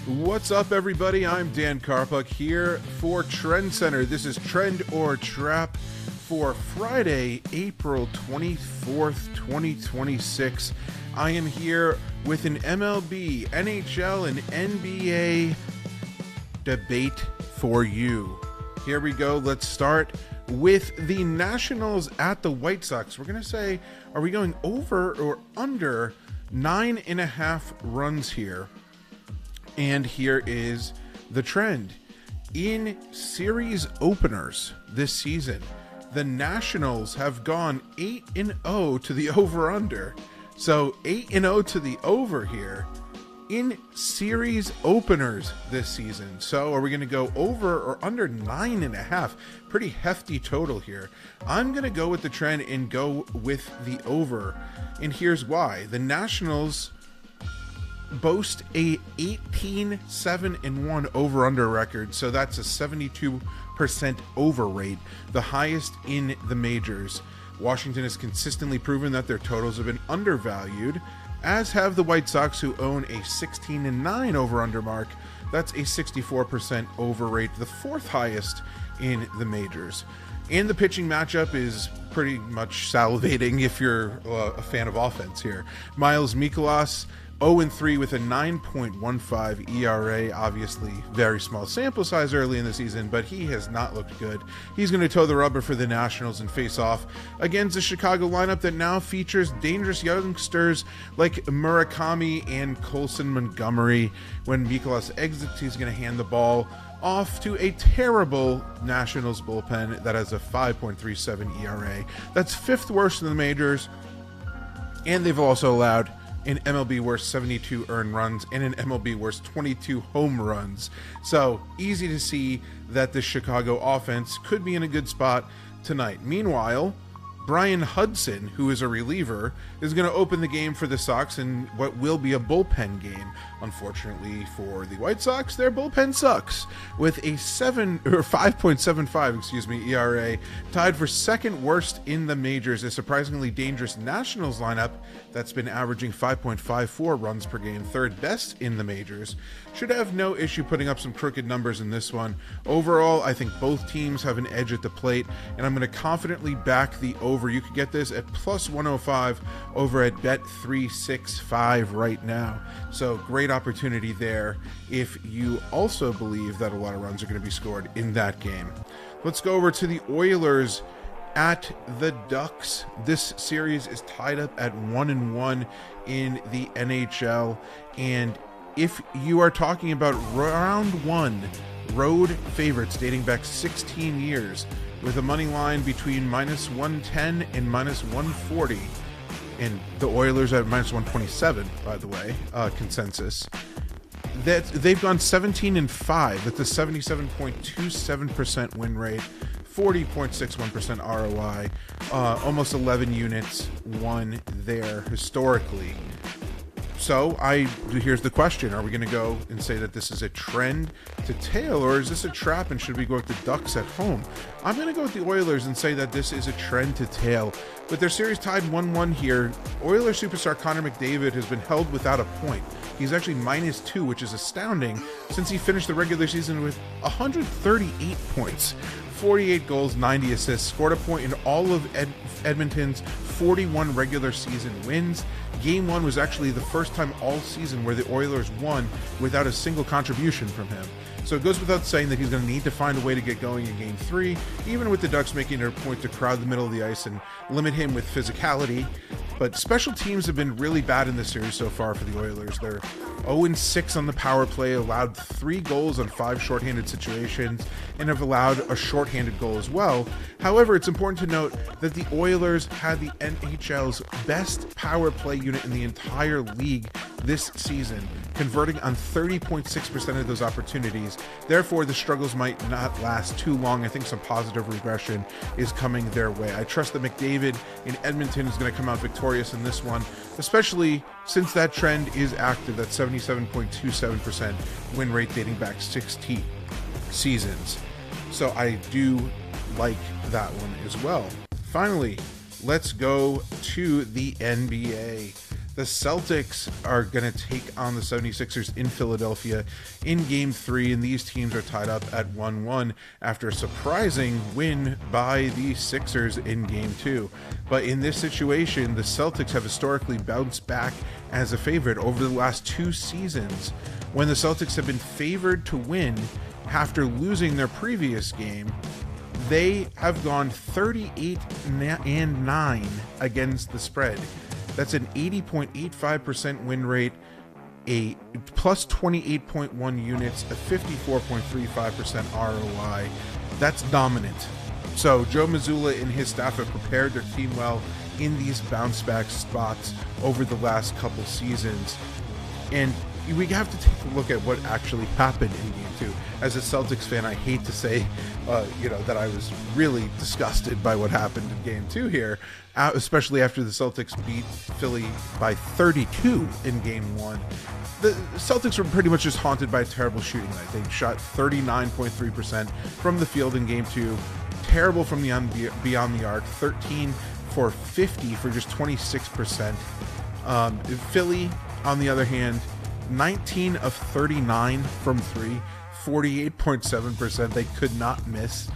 What's up, everybody? I'm Dan Karpuk here for TrendsCenter. This is Trend or Trap for Friday, April 24th, 2026. I am here with an MLB, NHL, and NBA debate for you. Here we go. Let's start with the Nationals at the White Sox. We're going to say, are we going over or under 9.5 runs here? And here is the trend. In series openers this season, the Nationals have gone 8-0 to the over-under. So 8-0 to the over here in series openers this season. So are we going to go over or under 9.5? Pretty hefty total here. I'm going to go with the trend and go with the over. And here's why. The Nationals boast a 18-7-1 over-under record, so that's a 72% over rate, the highest in the majors. Washington has consistently proven that their totals have been undervalued, as have the White Sox, who own a 16-9 over-under mark. That's a 64% over rate, the fourth highest in the majors. And the pitching matchup is pretty much salivating if you're a fan of offense here. Miles Mikolas, 0-3 with a 9.15 ERA. Obviously, very small sample size early in the season, but he has not looked good. He's going to toe the rubber for the Nationals and face off against a Chicago lineup that now features dangerous youngsters like Murakami and Colson Montgomery. When Mikolas exits, he's going to hand the ball off to a terrible Nationals bullpen that has a 5.37 ERA. That's fifth worst in the majors, and they've also allowed an MLB worst 72 earned runs and an MLB worst 22 home runs. So easy to see that the Chicago offense could be in a good spot tonight. Meanwhile, Brian Hudson, who is a reliever, is going to open the game for the Sox in what will be a bullpen game. Unfortunately for the White Sox, their bullpen sucks, with a 5.75 ERA, tied for second worst in the majors. A surprisingly dangerous Nationals lineup that's been averaging 5.54 runs per game, third best in the majors. Should have no issue putting up some crooked numbers in this one. Overall, I think both teams have an edge at the plate, and I'm going to confidently back the over. You can get this at plus 105 over at Bet365 right now. So great opportunity there if you also believe that a lot of runs are going to be scored in that game. Let's go over to the Oilers at the Ducks. This series is tied up at 1-1 in the NHL, and if you are talking about round one road favorites dating back 16 years with a money line between minus 110 and minus 140, and the Oilers at minus 127, by the way, consensus, that they've gone 17-5. That's a 77.27% win rate, 40.61% ROI, almost 11 units won there historically. So here's the question. Are we going to go and say that this is a trend to tail, or is this a trap, and should we go with the Ducks at home? I'm going to go with the Oilers and say that this is a trend to tail. With their series tied 1-1 here, Oilers superstar Connor McDavid has been held without a point. He's actually -2, which is astounding since he finished the regular season with 138 points, 48 goals, 90 assists, scored a point in all of Edmonton's 41 regular season wins. Game 1 was actually the first time all season where the Oilers won without a single contribution from him. So it goes without saying that he's going to need to find a way to get going in Game 3, even with the Ducks making it a point to crowd the middle of the ice and limit him with physicality. But special teams have been really bad in this series so far for the Oilers. They're 0-6 on the power play, allowed 3 goals on 5 shorthanded situations, and have allowed a shorthanded goal as well. However, it's important to note that the Oilers had the NHL's best power play unit in the entire league this season, converting on 30.6% of those opportunities. Therefore, the struggles might not last too long. I think some positive regression is coming their way. I trust that McDavid in Edmonton is going to come out victorious in this one, especially since that trend is active, that 77.27% win rate dating back 16 seasons. So I do like that one as well. Finally, let's go to the NBA. The Celtics are going to take on the 76ers in Philadelphia in Game 3, and these teams are tied up at 1-1 after a surprising win by the Sixers in Game 2. But in this situation, the Celtics have historically bounced back as a favorite over the last 2 seasons. When the Celtics have been favored to win after losing their previous game, they have gone 38-9 against the spread. That's an 80.85% win rate, a plus 28.1 units, a 54.35% ROI. That's dominant. So Joe Mazzulla and his staff have prepared their team well in these bounce back spots over the last couple seasons. And we have to take a look at what actually happened in Game 2. As a Celtics fan, I hate to say, that I was really disgusted by what happened in Game 2 here, especially after the Celtics beat Philly by 32 in Game 1. The Celtics were pretty much just haunted by a terrible shooting night. They shot 39.3% from the field in Game 2, terrible from beyond the arc, 13 for 50 for just 26%. Philly, on the other hand, 19 of 39 from 3, 48.7%. They could not miss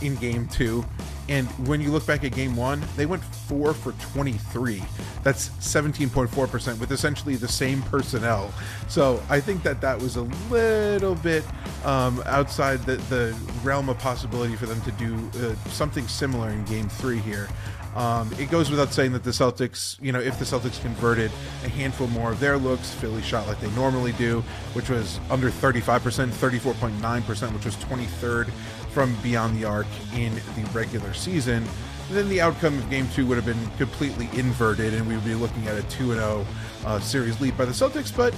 in Game 2. And when you look back at Game 1, they went 4 for 23. That's 17.4% with essentially the same personnel. So I think that was a little bit outside the realm of possibility for them to do something similar in Game 3 here. It goes without saying that the Celtics, if the Celtics converted a handful more of their looks, Philly shot like they normally do, which was under 35%, 34.9%, which was 23rd from beyond the arc in the regular season. Then the outcome of Game 2 would have been completely inverted, and we would be looking at a 2-0 series lead by the Celtics. But,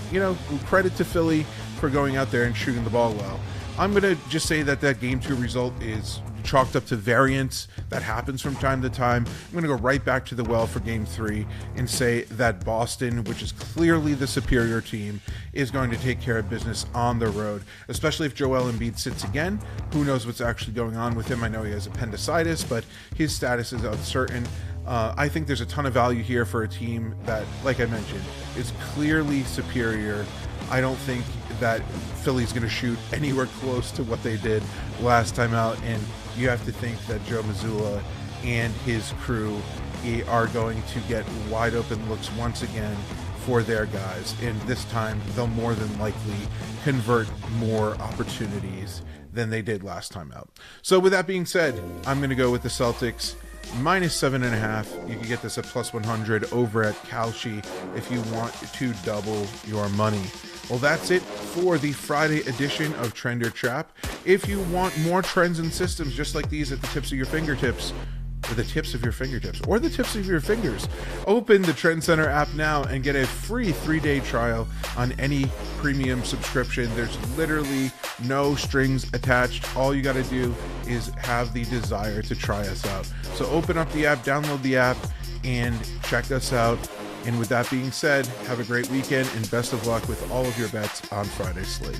credit to Philly for going out there and shooting the ball well. I'm going to just say that Game 2 result is chalked up to variance that happens from time to time. I'm going to go right back to the well for Game 3 and say that Boston, which is clearly the superior team, is going to take care of business on the road, especially if Joel Embiid sits again. Who knows what's actually going on with him? I know he has appendicitis, but his status is uncertain. I think there's a ton of value here for a team that, like I mentioned, is clearly superior. I don't think that Philly's going to shoot anywhere close to what they did last time out, and you have to think that Joe Mazzulla and his crew are going to get wide open looks once again for their guys, and this time they'll more than likely convert more opportunities than they did last time out. So with that being said, I'm going to go with the Celtics -7.5. You can get this at plus 100 over at Kalshi if you want to double your money. Well, that's it for the Friday edition of Trend or Trap. If you want more trends and systems just like these at the tips of your fingertips, or the tips of your fingertips, or the tips of your fingers, open the TrendsCenter app now and get a free 3-day trial on any premium subscription. There's literally no strings attached. All you got to do is have the desire to try us out. So open up the app, download the app, and check us out. And with that being said, have a great weekend and best of luck with all of your bets on Friday's slate.